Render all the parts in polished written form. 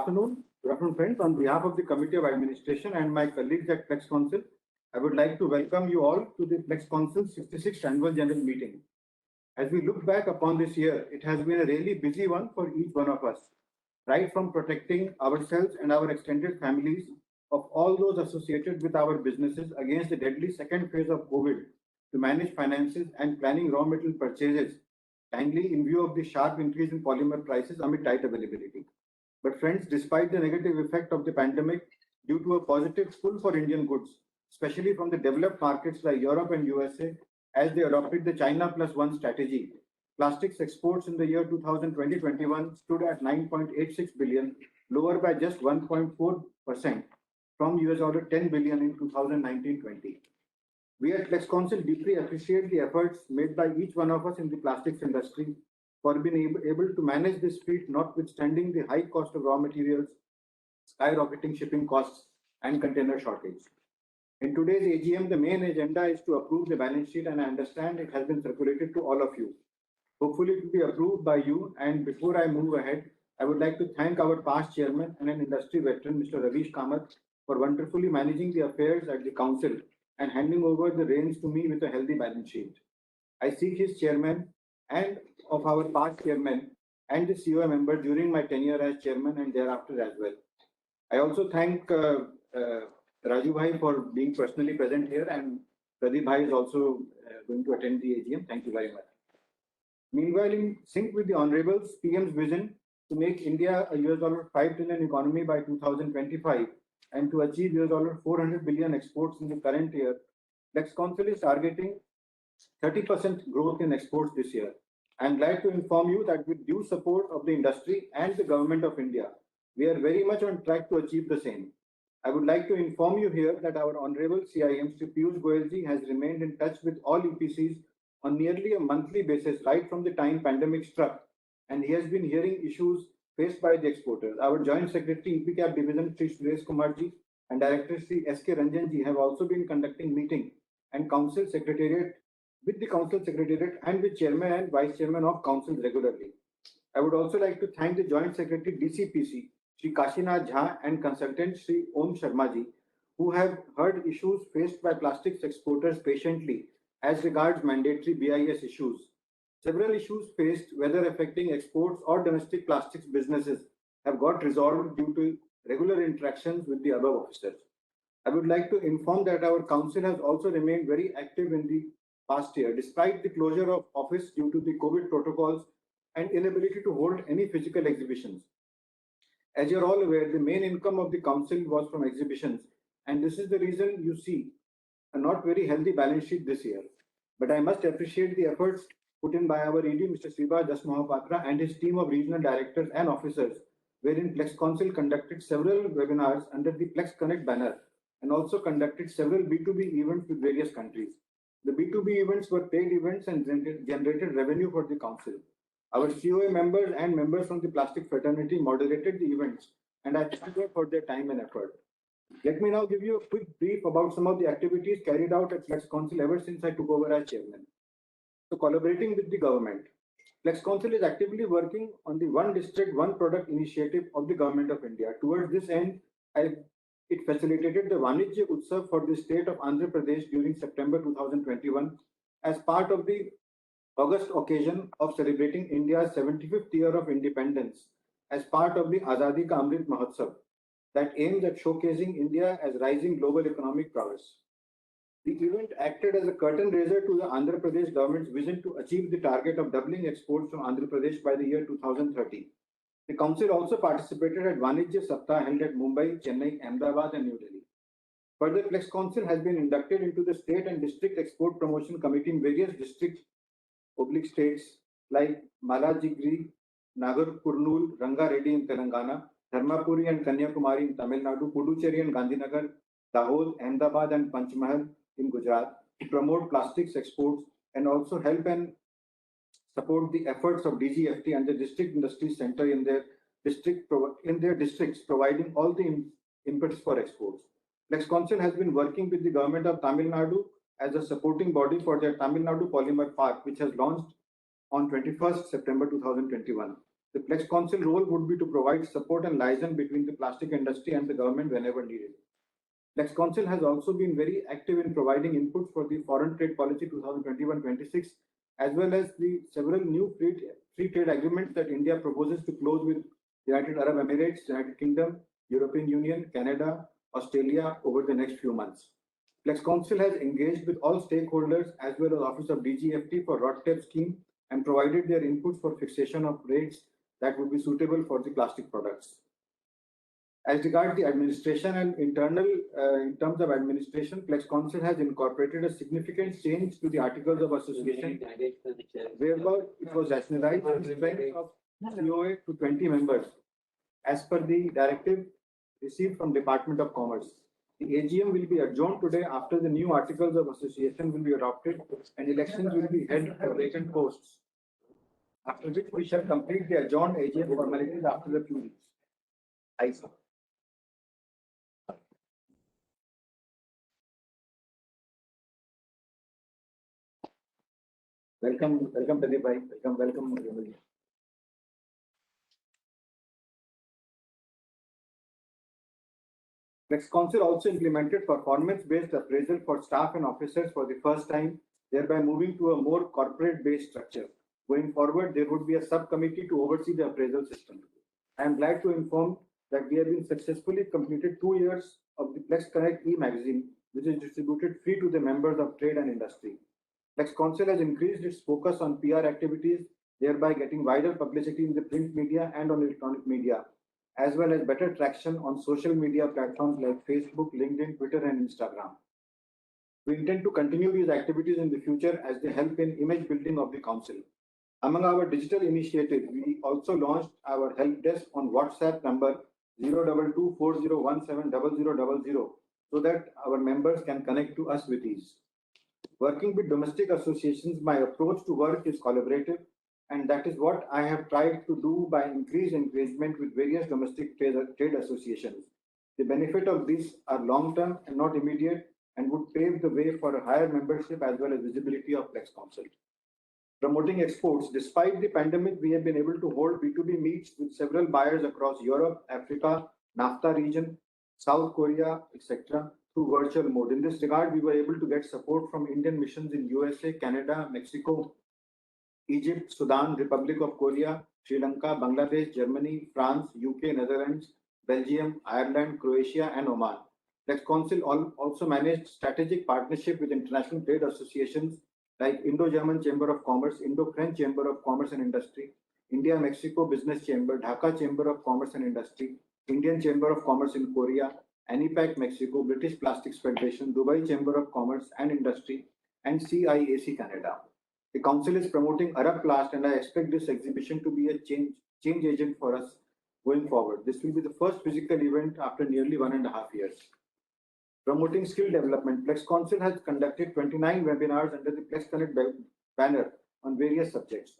afternoon. Good afternoon, friends. On behalf of the Committee of Administration and my colleagues at Flex Council, I would like to welcome you all to the Flex Council 66th Annual General Meeting. As we look back upon this year, it has been a really busy one for each one of us, right from protecting ourselves and our extended families of all those associated with our businesses against the deadly second phase of COVID, to manage finances and planning raw material purchases, timely in view of the sharp increase in polymer prices amid tight availability. But friends, despite the negative effect of the pandemic due to a positive pull for Indian goods, especially from the developed markets like Europe and USA, as they adopted the China Plus One strategy, plastics exports in the year 2020-21 stood at 9.86 billion, lower by just 1.4% from $10 billion in 2019-20. We at Flex Council deeply appreciate the efforts made by each one of us in the plastics industry for being able to manage this feat, notwithstanding the high cost of raw materials, skyrocketing shipping costs, and container shortage. In today's AGM, the main agenda is to approve the balance sheet, and I understand it has been circulated to all of you. Hopefully, it will be approved by you. And before I move ahead, I would like to thank our past chairman and an industry veteran, Mr. Ravish Kamath, for wonderfully managing the affairs at the council and handing over the reins to me with a healthy balance sheet. I seek his chairman and of our past chairman and the COA member during my tenure as chairman and thereafter as well. I also thank Raju Bhai for being personally present here, and Pradeep Bhai is also going to attend the AGM. Thank you very much. Meanwhile, in sync with the Honorable's PM's vision to make India a $5 trillion economy by 2025 and to achieve $400 billion exports in the current year, Flex Council is targeting 30% growth in exports this year. I am glad to inform you that with due support of the industry and the government of India, we are very much on track to achieve the same. I would like to inform you here that our Honorable CIM, Sri Piyush Goyalji, has remained in touch with all EPCs on nearly a monthly basis right from the time pandemic struck, and he has been hearing issues faced by the exporters. Our Joint Secretary, EPCAP Division, Sri Suresh Kumarji, and Director Sri S.K. Ranjanji have also been conducting meeting and Council Secretariat with the Council Secretariat and with Chairman and Vice Chairman of Council regularly. I would also like to thank the Joint Secretary DCPC, Sri Kashinath Jha, and Consultant Sri Om Sharmaji, who have heard issues faced by plastics exporters patiently as regards mandatory BIS issues. Several issues faced, whether affecting exports or domestic plastics businesses, have got resolved due to regular interactions with the above officers. I would like to inform that our council has also remained very active in the past year, despite the closure of office due to the COVID protocols and inability to hold any physical exhibitions. As you're all aware, the main income of the council was from exhibitions, and this is the reason you see a not very healthy balance sheet this year. But I must appreciate the efforts put in by our ED, Mr. Sribas Das Mohapatra, and his team of regional directors and officers, wherein Flex Council conducted several webinars under the Flex Connect banner and also conducted several B2B events with various countries. The B2B events were paid events and generated revenue for the council. Our COA members and members from the plastic fraternity moderated the events, and I thank them for their time and effort. Let me now give you a quick brief about some of the activities carried out at Flex Council ever since I took over as chairman. So, collaborating with the government, Flex Council is actively working on the One District, One Product initiative of the Government of India. Towards this end, it facilitated the Vanijya Utsav for the state of Andhra Pradesh during September 2021 as part of the August occasion of celebrating India's 75th year of independence as part of the Azadi Ka Amrit Mahotsav that aims at showcasing India as rising global economic prowess. The event acted as a curtain raiser to the Andhra Pradesh government's vision to achieve the target of doubling exports from Andhra Pradesh by the year 2030. The council also participated at Vanijya Saptah held at Mumbai, Chennai, Ahmedabad, and New Delhi. Further, Flex Council has been inducted into the State and District Export Promotion Committee in various districts/states like Malajigri, Nagar Kurnool, Ranga Reddy in Telangana, Dharmapuri and Kanyakumari in Tamil Nadu, Puducherry and Gandhinagar, Dahod, Ahmedabad, and Panchmahal in Gujarat to promote plastics exports and also help and support the efforts of DGFT and the District Industry Center in their districts, providing all the impetus for exports. Flex Council has been working with the government of Tamil Nadu as a supporting body for their Tamil Nadu Polymer Park, which has launched on 21st September 2021. The Flex Council role would be to provide support and liaison between the plastic industry and the government whenever needed. Flex Council has also been very active in providing inputs for the Foreign Trade Policy 2021-26, as well as the several new free trade agreements that India proposes to close with United Arab Emirates, United Kingdom, European Union, Canada, Australia over the next few months. Flex Council has engaged with all stakeholders as well as Office of DGFT for RoDTEP scheme and provided their inputs for fixation of rates that would be suitable for the plastic products. As regards the administration and internal, in terms of administration, Flex Council has incorporated a significant change to the Articles of Association, whereby it was rationalized the strength of COA to 20 members, as per the directive received from Department of Commerce. The AGM will be adjourned today after the new Articles of Association will be adopted and elections will be held for vacant posts, after which we shall complete the adjourned AGM formalities after a few weeks. Aye, sir. Welcome, Pradeep bhai. Welcome. Flex Council also implemented performance-based appraisal for staff and officers for the first time, thereby moving to a more corporate-based structure. Going forward, there would be a subcommittee to oversee the appraisal system. I am glad to inform that we have been successfully completed 2 years of the Flex Connect e-magazine, which is distributed free to the members of trade and industry. Flex Council has increased its focus on PR activities, thereby getting wider publicity in the print media and on electronic media, as well as better traction on social media platforms like Facebook, LinkedIn, Twitter, and Instagram. We intend to continue these activities in the future as they help in image building of the Council. Among our digital initiatives, we also launched our help desk on WhatsApp number 02240170000 so that our members can connect to us with ease. Working with domestic associations, my approach to work is collaborative, and that is what I have tried to do by increased engagement with various domestic trade associations. The benefit of these are long-term and not immediate, and would pave the way for a higher membership as well as visibility of Flex Council. Promoting exports. Despite the pandemic, we have been able to hold B2B meets with several buyers across Europe, Africa, NAFTA region, South Korea, etc. through virtual mode. In this regard, we were able to get support from Indian missions in USA, Canada, Mexico, Egypt, Sudan, Republic of Korea, Sri Lanka, Bangladesh, Germany, France, UK, Netherlands, Belgium, Ireland, Croatia, and Oman. Flex Council also managed strategic partnership with international trade associations like Indo-German Chamber of Commerce, Indo-French Chamber of Commerce and Industry, India-Mexico Business Chamber, Dhaka Chamber of Commerce and Industry, Indian Chamber of Commerce in Korea, ANIPAC Mexico, British Plastics Federation, Dubai Chamber of Commerce and Industry, and CIAC Canada. The Council is promoting Arab Plast, and I expect this exhibition to be a change agent for us going forward. This will be the first physical event after nearly 1.5 years. Promoting skill development. Flex Council has conducted 29 webinars under the Flex Connect banner on various subjects.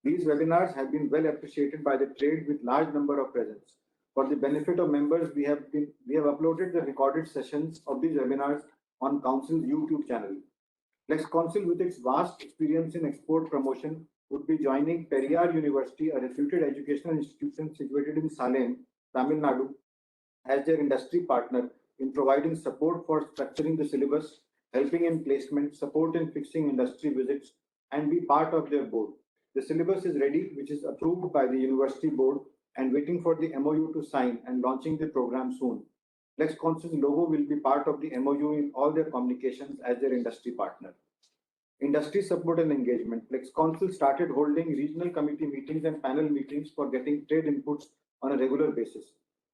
These webinars have been well appreciated by the trade with large number of presence. For the benefit of members, we have uploaded the recorded sessions of these webinars on Council's YouTube channel. Flex Council, with its vast experience in export promotion, would be joining Periyar University, a reputed educational institution situated in Salem, Tamil Nadu, as their industry partner in providing support for structuring the syllabus, helping in placement, support in fixing industry visits, and be part of their board. The syllabus is ready, which is approved by the university board, and waiting for the MOU to sign and launching the program soon. Flex Council's logo will be part of the MOU in all their communications as their industry partner. Industry support and engagement. Flex Council started holding regional committee meetings and panel meetings for getting trade inputs on a regular basis.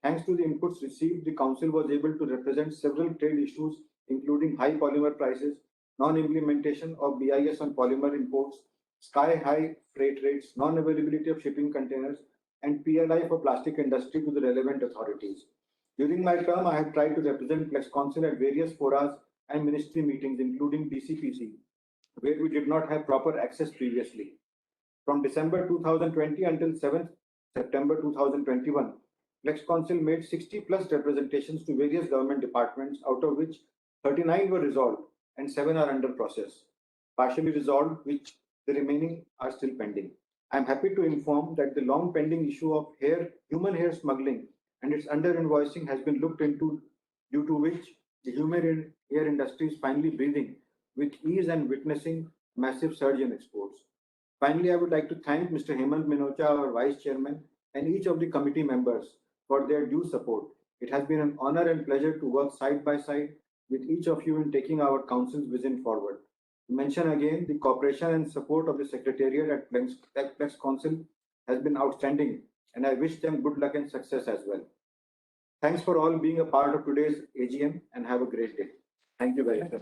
Thanks to the inputs received, the Council was able to represent several trade issues, including high polymer prices, non-implementation of BIS on polymer imports, sky-high freight rates, non-availability of shipping containers, and PLI for plastic industry to the relevant authorities. During my term, I have tried to represent Flex Council at various forums and ministry meetings, including DCPC, where we did not have proper access previously. From December 2020 until 7th September 2021, Flex Council made 60 plus representations to various government departments, out of which 39 were resolved and 7 are under process. Partially resolved, which the remaining are still pending. I'm happy to inform that the long pending issue of human hair smuggling and its under invoicing has been looked into, due to which the human hair industry is finally breathing with ease and witnessing massive surge in exports. Finally, I would like to thank Mr. Hemant Minocha, our Vice Chairman, and each of the committee members for their due support. It has been an honor and pleasure to work side by side with each of you in taking our council's vision forward. To mention again, the cooperation and support of the Secretariat at Plex Council has been outstanding, and I wish them good luck and success as well. Thanks for all being a part of today's AGM and have a great day. Thank you very much.